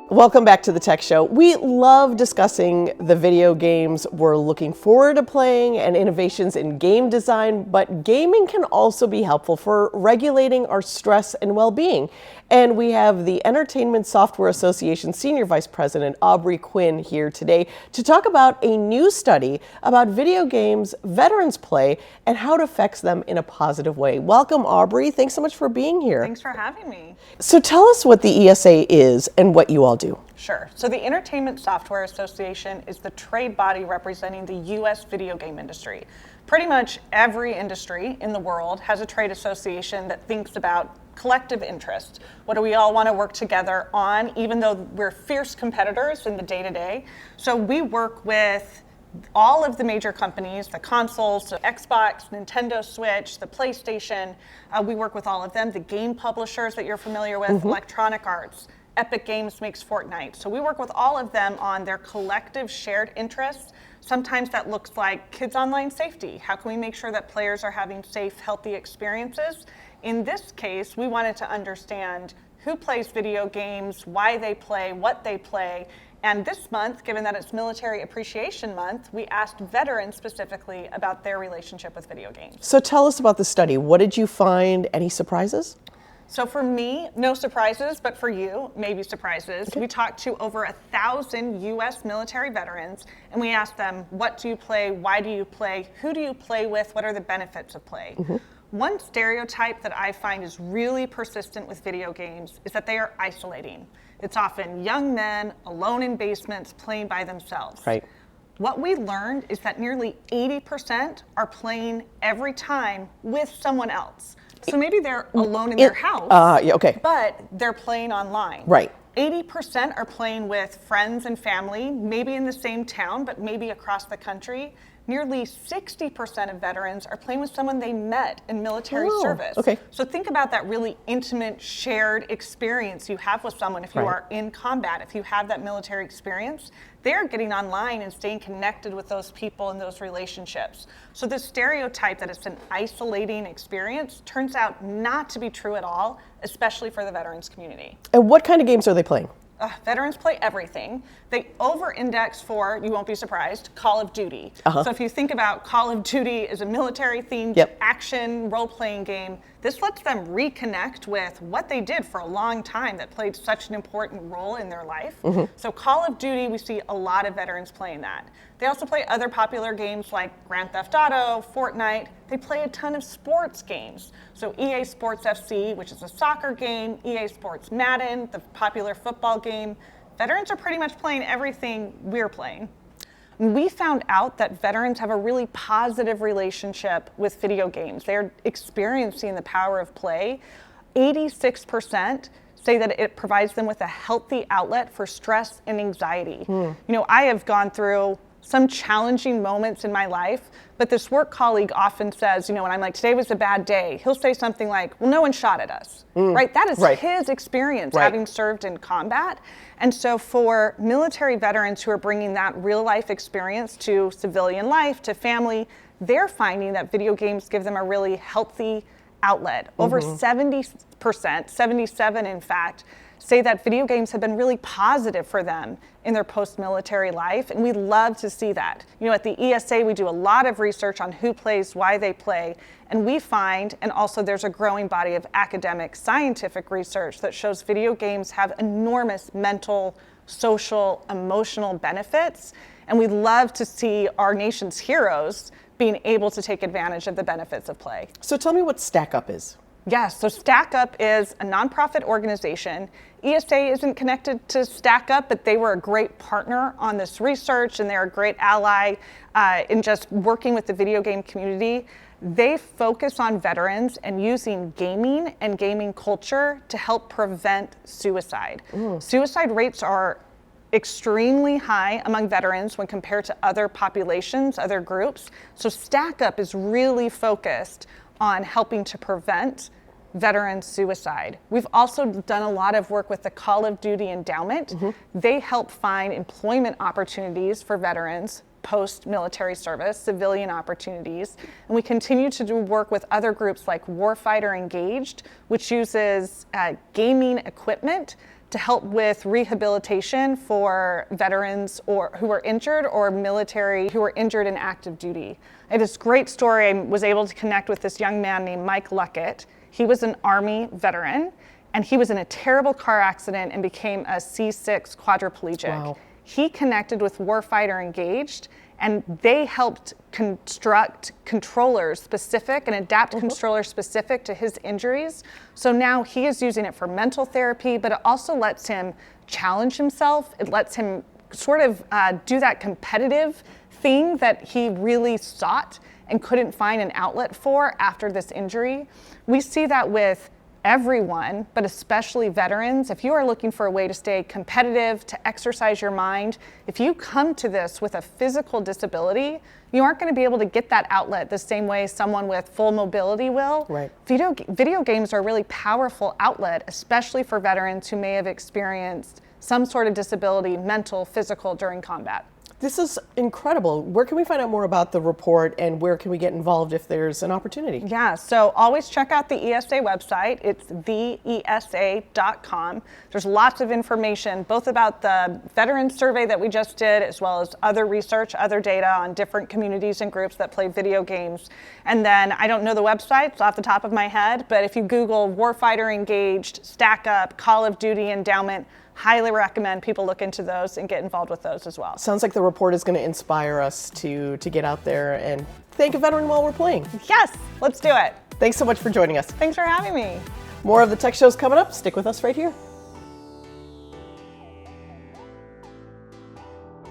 Welcome back to the Tech Show. We love discussing the video games we're looking forward to playing and innovations in game design, but gaming can also be helpful for regulating our stress and well-being. And we have the Entertainment Software Association Senior Vice President Aubrey Quinn here today to talk about a new study about video games veterans play and how it affects them in a positive way. Welcome, Aubrey. Thanks so much for being here. Thanks for having me. So tell us what the ESA is and what you all do. Sure. So the Entertainment Software Association is the trade body representing the U.S. video game industry. Pretty much every industry in the world has a trade association that thinks about collective interest. What do we all want to work together on, even though we're fierce competitors in the day-to-day? So we work with all of the major companies, the consoles, the Xbox, Nintendo Switch, the PlayStation. We work with all of them, the game publishers that you're familiar with, Electronic Arts. Epic Games makes Fortnite. So we work with all of them on their collective shared interests. Sometimes that looks like kids' online safety. How can we make sure that players are having safe, healthy experiences? In this case, we wanted to understand who plays video games, why they play, what they play. And this month, given that it's Military Appreciation Month, we asked veterans specifically about their relationship with video games. So tell us about the study. What did you find? Any surprises? So for me, no surprises, but for you, maybe surprises. Okay. We talked to over 1,000 U.S. military veterans, and we asked them, what do you play, why do you play, who do you play with, what are the benefits of play? One stereotype that I find is really persistent with video games is that they are isolating. It's often young men alone in basements playing by themselves. Right. What we learned is that nearly 80% are playing every time with someone else. So maybe they're alone in their house, but they're playing online. Right. 80% are playing with friends and family, maybe in the same town, but maybe across the country. Nearly 60% of veterans are playing with someone they met in military service. Okay. So think about that really intimate, shared experience you have with someone if you are in combat, if you have that military experience. They're getting online and staying connected with those people and those relationships. So the stereotype that it's an isolating experience turns out not to be true at all, especially for the veterans community. And what kind of games are they playing? Veterans play everything. They over-index for, you won't be surprised, Call of Duty. So if you think about Call of Duty as a military-themed action role-playing game, this lets them reconnect with what they did for a long time that played such an important role in their life. So Call of Duty, we see a lot of veterans playing that. They also play other popular games like Grand Theft Auto, Fortnite. They play a ton of sports games. So EA Sports FC, which is a soccer game, EA Sports Madden, the popular football game. Veterans are pretty much playing everything we're playing. We found out that veterans have a really positive relationship with video games. They're experiencing the power of play. 86% say that it provides them with a healthy outlet for stress and anxiety. You know, I have gone through some challenging moments in my life, but this work colleague often says, you know, when I'm like, today was a bad day, he'll say something like, well, no one shot at us, right? That is his experience having served in combat. And so for military veterans who are bringing that real life experience to civilian life, to family, they're finding that video games give them a really healthy outlet. Over 70%, 77 in fact, say that video games have been really positive for them in their post-military life, and we love to see that. You know, at the ESA, we do a lot of research on who plays, why they play, and we find, and also there's a growing body of academic scientific research that shows video games have enormous mental, social, emotional benefits, and we love to see our nation's heroes being able to take advantage of the benefits of play. So tell me what Stack Up is. Yes, so Stack Up is a nonprofit organization. ESA isn't connected to Stack Up, but they were a great partner on this research, and they're a great ally in just working with the video game community. They focus on veterans and using gaming and gaming culture to help prevent suicide. Suicide rates are extremely high among veterans when compared to other populations, other groups. So Stack Up is really focused on helping to prevent veteran suicide. We've also done a lot of work with the Call of Duty Endowment. They help find employment opportunities for veterans post-military service, civilian opportunities. And we continue to do work with other groups like Warfighter Engaged, which uses gaming equipment to help with rehabilitation for veterans who are injured or military who are injured in active duty. I had this great story. I was able to connect with this young man named Mike Luckett. He was an Army veteran, and he was in a terrible car accident and became a C6 quadriplegic. Wow. He connected with Warfighter Engaged, and they helped construct controllers specific and adapt controllers specific to his injuries. So now he is using it for mental therapy, but it also lets him challenge himself. It lets him sort of do that competitive thing that he really sought and couldn't find an outlet for after this injury. We see that with everyone, but especially veterans. If you are looking for a way to stay competitive, to exercise your mind, if you come to this with a physical disability, you aren't going to be able to get that outlet the same way someone with full mobility will. Right. Video games are a really powerful outlet, especially for veterans who may have experienced some sort of disability, mental, physical, during combat. This is incredible. Where can we find out more about the report, and where can we get involved if there's an opportunity? Yeah, so always check out the ESA website. It's theesa.com. There's lots of information, both about the veteran survey that we just did, as well as other research, other data on different communities and groups that play video games. And then I don't know the websites off the top of my head, but if you Google Warfighter Engaged, Stack Up, Call of Duty Endowment, highly recommend people look into those and get involved with those as well. Sounds like the report is going to inspire us to get out there and thank a veteran while we're playing. Yes, let's do it. Thanks so much for joining us. Thanks for having me. More of the Tech Show's coming up. Stick with us right here.